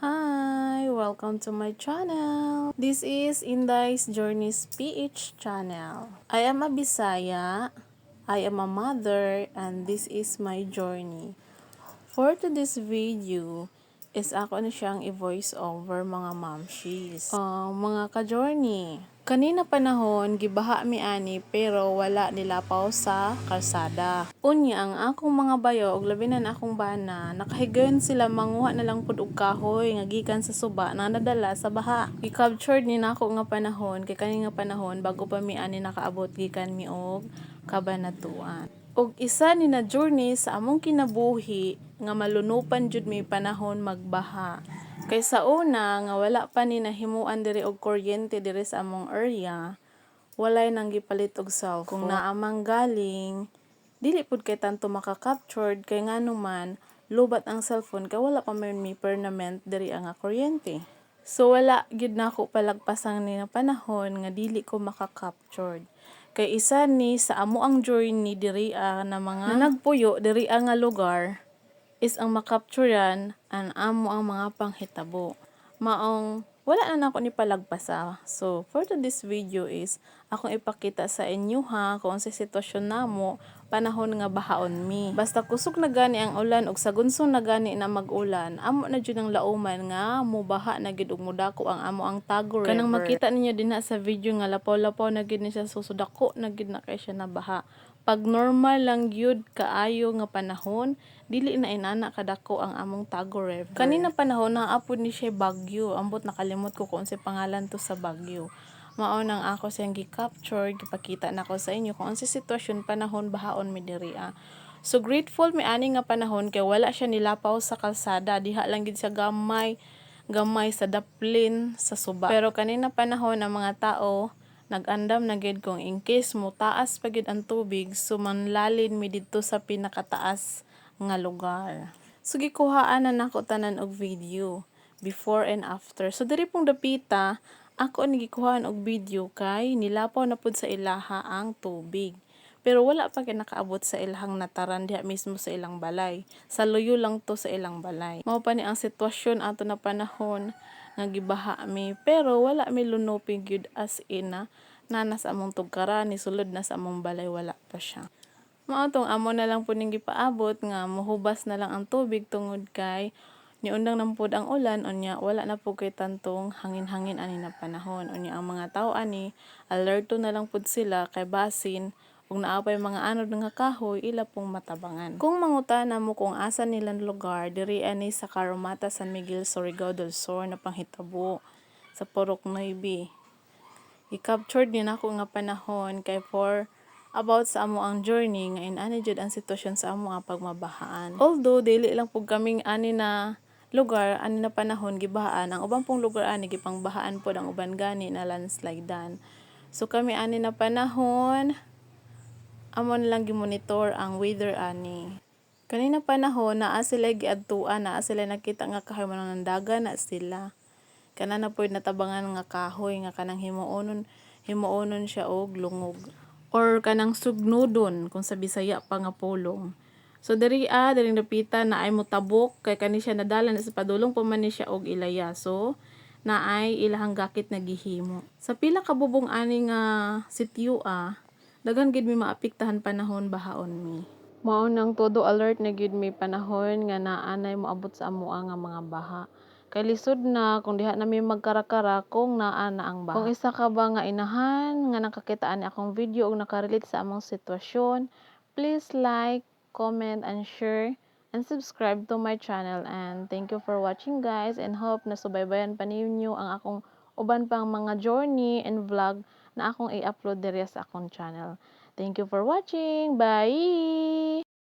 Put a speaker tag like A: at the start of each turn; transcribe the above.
A: Hi! Welcome to my channel. This is Inday's Journeys PH channel. I am a Bisaya, I am a mother, and this is my journey. For today's video, is ako na siyang i-voice over mga mamshis. Mga ka-journey. Kanina panahon, gibaha mi ani pero wala nilapaw sa kalsada. Unya ang akong mga bayo og labi na akong bana, nakahigayon sila manguha na lang pud og kahoy nga gikan sa suba na nadala sa baha. I-captured ni nako nga panahon kay kani nga panahon bago pa mi ani nakaabot gikan mi og Cabanatuan. Og isa ni na journey sa among kinabuhi nga malunupan jud may panahon magbaha. Kay sa una nga wala pa ni nahimuan diri og kuryente diri sa among area, walay nang gipalit og cellphone. Kung naamang galing, dili pud kay tanto maka-captured kay nganuman lubat ang cellphone kay wala pa man mi permanent diri ang kuryente. So wala gid nako palagpasang ni na panahon nga dili ko maka-captured. Kay isa ni sa amo ang journey diri na mga nagpuyo diri nga lugar is ang makapturan ang amo ang mga panghitabo. Maong wala na nako ni palagpasa. So for this video is akong ipakita sa inyo ha kung sa sitwasyon namo panahon nga bahaon mi. Basta kusog na gani ang ulan ug sagunsong na gani na mag-ulan, amo na jud ang lauman nga mobaha na gid ug modako ang amo ang Tago River. Kanang makita ninyo dinha sa video nga lapaw-lapaw na gid ni siya susudako na gid na kay siya na baha. Pag normal lang gyud kaayo nga panahon, dili na inana kadako ang among Tago River. Kanina panahon naapod ni siya bagyo, ambot nakalimot ko kung sa pangalan to sa bagyo. Mao nang ako siyang gi-capture, gipakita nako sa inyo kung sa sitwasyon panahon bahaon mi diri. So grateful mi ani nga panahon kay wala siya nilapaw sa kalsada, diha lang gid siya gamay sa daplin sa suba. Pero kanina panahon ang mga tao nag-andam na gid kung in case mo taas pa gid ang tubig, so manlalin mi didto sa pinakataas nga lugar. So gikuhaan na nako tanan og video before and after. So diri pong dapita ako ni gikuhaan og video kay nilapaw na pud sa ilaha ang tubig. Pero wala pa kay nakaabot sa ilahang nataran diha mismo sa ilang balay. Sa luyo lang to sa ilang balay. Mao pa ni ang sitwasyon ato na panahon nga gibaha mi pero wala mi lunoping gyud as in na sa among tugkaran ni sulod na sa among balay wala pa siya. Mao tong amo na lang pud ning gipaabot nga mohubas na lang ang tubig tungod kay niundang na pud ang ulan unya wala na pud kay tantong hangin-hangin ani na panahon. Unya ang mga tawo ani alerto na lang pud sila kay basin kung naapay mga anod nga kahoy ila pong matabangan. Kung mangutana mo kung asa nilang lugar, diri ani sa Caromata, San Miguel, Surigao del Sur na panghitabo sa Purok 9. I-captured din ako nga panahon kay for about sa amo ang journey nga inani jud ang sitwasyon sa amo nga pagmabahaan. Although dili lang pud kaming ani na lugar ani na panahon gibahaan, ang ubang pong lugar ani gipangbahaan pod ang uban gani na landslidean. So kami ani na panahon amo na lang gi-monitor ang weather ani. Kanina panahon naa sila giadtuan, naa sila nakita nga kahoy man dagan na sila. Kana na pud natabangan nga kahoy nga kanang himuonon siya og lungog or kanang sugnudon kung sa Bisaya pa nga pulong. So diri napita na ay motabok kay kani siya nadala na sa padulong pa man ni siya og ilaya. So naay ilahang gakit na gihimo. Sa pila ka bubong ani nga sityo daghan gid mi maapektahan panahon bahaon mi. Mao nang todo alert na gid mi panahon nga naanay moabot sa amoa nga mga baha. Kay lisod na kung diha na mi magkarakara kung naa na ang baha. Kung isa ka ba nga inahan nga nakakitaan ni akong video ug nakarelate sa among sitwasyon, please like, comment, and share and subscribe to my channel. And thank you for watching guys, and hope na subaybayan pa ninyo ang akong uban pang mga journey and vlog na akong i-upload diri sa akong channel. Thank you for watching. Bye!